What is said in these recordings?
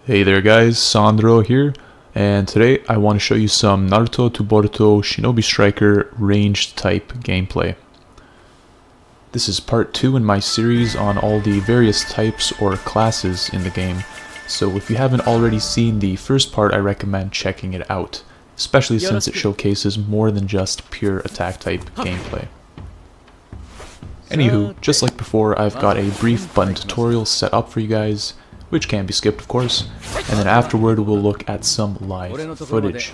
Hey there guys, Sandro here, and today I want to show you some Naruto to Boruto Shinobi Striker ranged type gameplay. This is part 2 in my series on all the various types or classes in the game, so if you haven't already seen the first part I recommend checking it out, especially since it showcases more than just pure attack type gameplay. Anywho, just like before, I've got a brief button tutorial set up for you guys, which can be skipped of course, and then afterward we'll look at some live footage.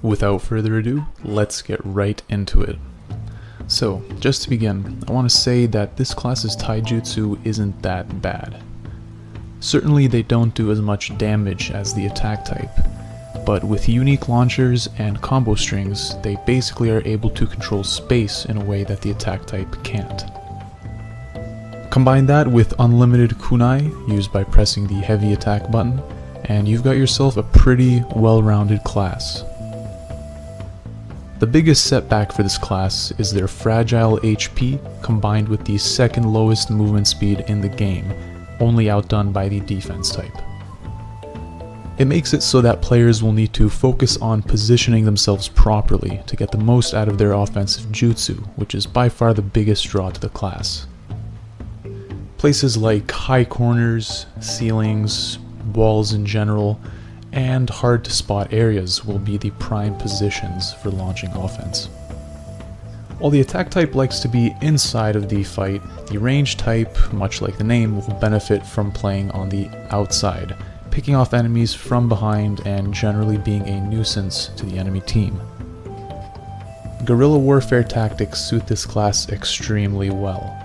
Without further ado, let's get right into it. So, just to begin, I want to say that this class's taijutsu isn't that bad. Certainly they don't do as much damage as the attack type, but with unique launchers and combo strings, they basically are able to control space in a way that the attack type can't. Combine that with unlimited kunai, used by pressing the heavy attack button, and you've got yourself a pretty well-rounded class. The biggest setback for this class is their fragile HP combined with the second lowest movement speed in the game, only outdone by the defense type. It makes it so that players will need to focus on positioning themselves properly to get the most out of their offensive jutsu, which is by far the biggest draw to the class. Places like high corners, ceilings, walls in general, and hard to spot areas will be the prime positions for launching offense. While the attack type likes to be inside of the fight, the ranged type, much like the name, will benefit from playing on the outside, picking off enemies from behind and generally being a nuisance to the enemy team. Guerrilla warfare tactics suit this class extremely well.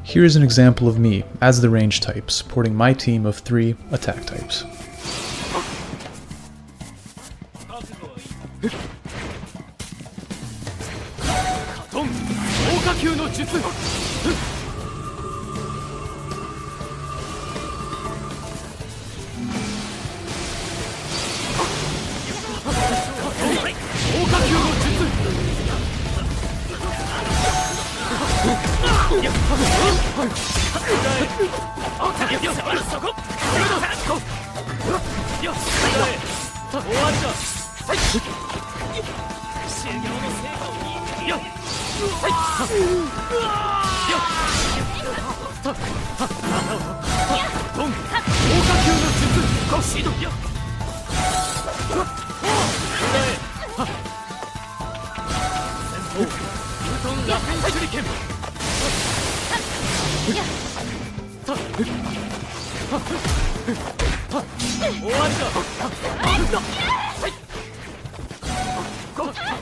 Here is an example of me, as the ranged type, supporting my team of 3 attack types.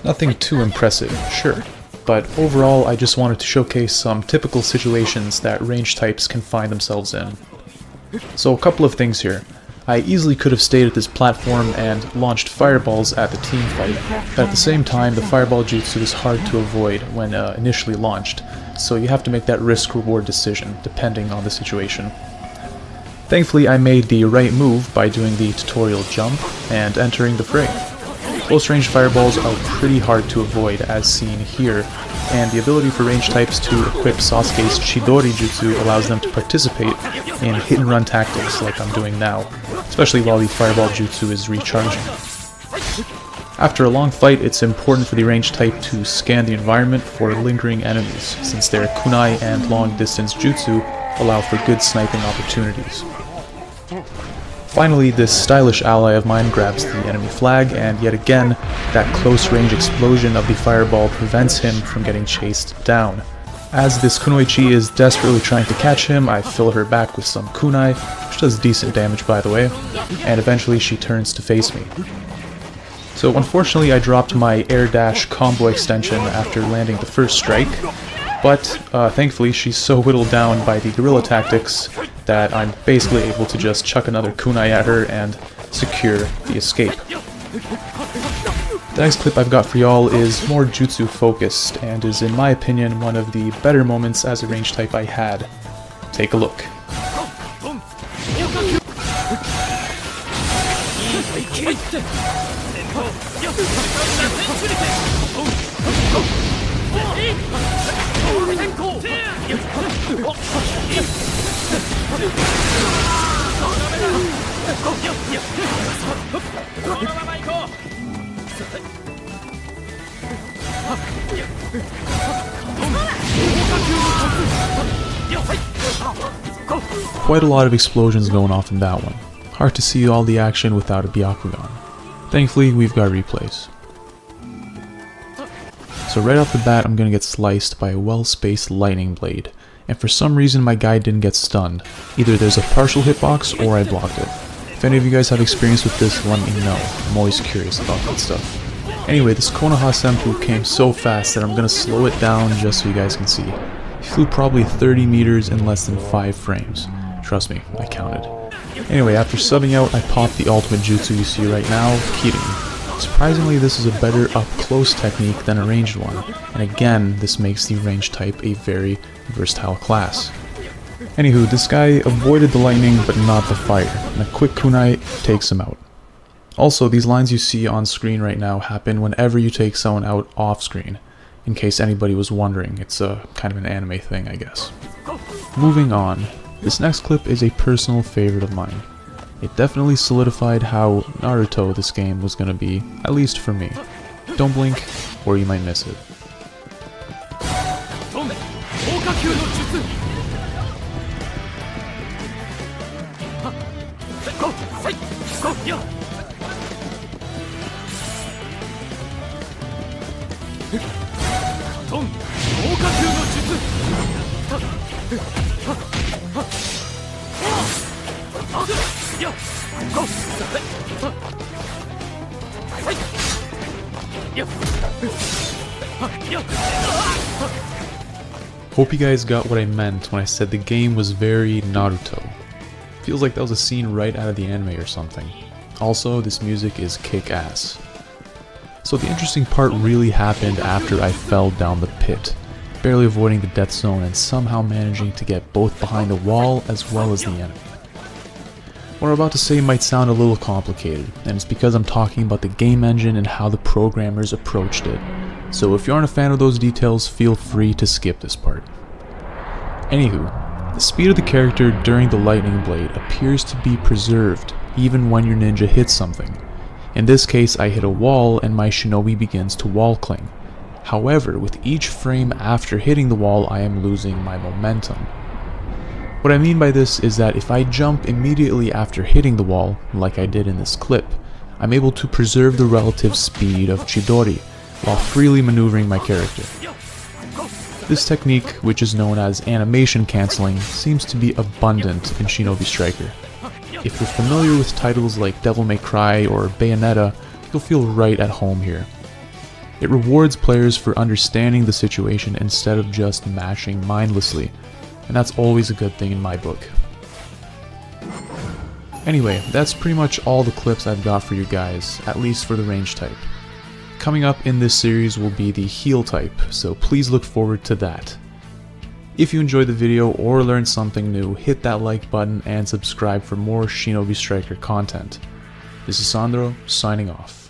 Nothing too impressive, sure, but overall I just wanted to showcase some typical situations that ranged types can find themselves in. So a couple of things here. I easily could have stayed at this platform and launched fireballs at the team fight, but at the same time the fireball jutsu is hard to avoid when initially launched, so you have to make that risk-reward decision depending on the situation. Thankfully I made the right move by doing the tutorial jump and entering the fray. Close range fireballs are pretty hard to avoid as seen here, and the ability for ranged types to equip Sasuke's Chidori jutsu allows them to participate in hit and run tactics like I'm doing now, especially while the fireball jutsu is recharging. After a long fight, it's important for the ranged type to scan the environment for lingering enemies, since their kunai and long distance jutsu allow for good sniping opportunities. Finally, this stylish ally of mine grabs the enemy flag, and yet again, that close-range explosion of the fireball prevents him from getting chased down. As this kunoichi is desperately trying to catch him, I fill her back with some kunai, which does decent damage by the way, and eventually she turns to face me. So unfortunately I dropped my air dash combo extension after landing the first strike, but thankfully she's so whittled down by the guerrilla tactics that I'm basically able to just chuck another kunai at her and secure the escape. The next clip I've got for y'all is more jutsu focused and is in my opinion one of the better moments as a ranged type I had. Take a look. Quite a lot of explosions going off in that one. Hard to see all the action without a Byakugan. Thankfully, we've got replays. So right off the bat, I'm gonna get sliced by a well-spaced lightning blade. And for some reason, my guy didn't get stunned. Either there's a partial hitbox or I blocked it. If any of you guys have experience with this, let me know. I'm always curious about that stuff. Anyway, this Konoha Senpu came so fast that I'm gonna slow it down just so you guys can see. He flew probably 30 meters in less than 5 frames. Trust me, I counted. Anyway, after subbing out, I popped the ultimate jutsu you see right now, Kirin. Surprisingly, this is a better up-close technique than a ranged one, and again, this makes the ranged type a very versatile class. Anywho, this guy avoided the lightning but not the fire, and a quick kunai takes him out. Also, these lines you see on screen right now happen whenever you take someone out off-screen, in case anybody was wondering. It's a kind of an anime thing, I guess. Moving on, this next clip is a personal favorite of mine. It definitely solidified how Naruto this game was gonna be, at least for me. Don't blink, or you might miss it. Hope you guys got what I meant when I said the game was very Naruto. Feels like that was a scene right out of the anime or something. Also, this music is kick-ass. So the interesting part really happened after I fell down the pit, barely avoiding the death zone and somehow managing to get both behind the wall as well as the enemy. What I'm about to say might sound a little complicated, and it's because I'm talking about the game engine and how the programmers approached it. So if you aren't a fan of those details, feel free to skip this part. Anywho, the speed of the character during the lightning blade appears to be preserved even when your ninja hits something. In this case, I hit a wall and my shinobi begins to wall cling. However, with each frame after hitting the wall, I am losing my momentum. What I mean by this is that if I jump immediately after hitting the wall, like I did in this clip, I'm able to preserve the relative speed of Chidori, while freely maneuvering my character. This technique, which is known as animation cancelling, seems to be abundant in Shinobi Striker. If you're familiar with titles like Devil May Cry or Bayonetta, you'll feel right at home here. It rewards players for understanding the situation instead of just mashing mindlessly, and that's always a good thing in my book. Anyway, that's pretty much all the clips I've got for you guys, at least for the ranged type. Coming up in this series will be the heal type, so please look forward to that. If you enjoyed the video or learned something new, hit that like button and subscribe for more Shinobi Striker content. This is Sandro, signing off.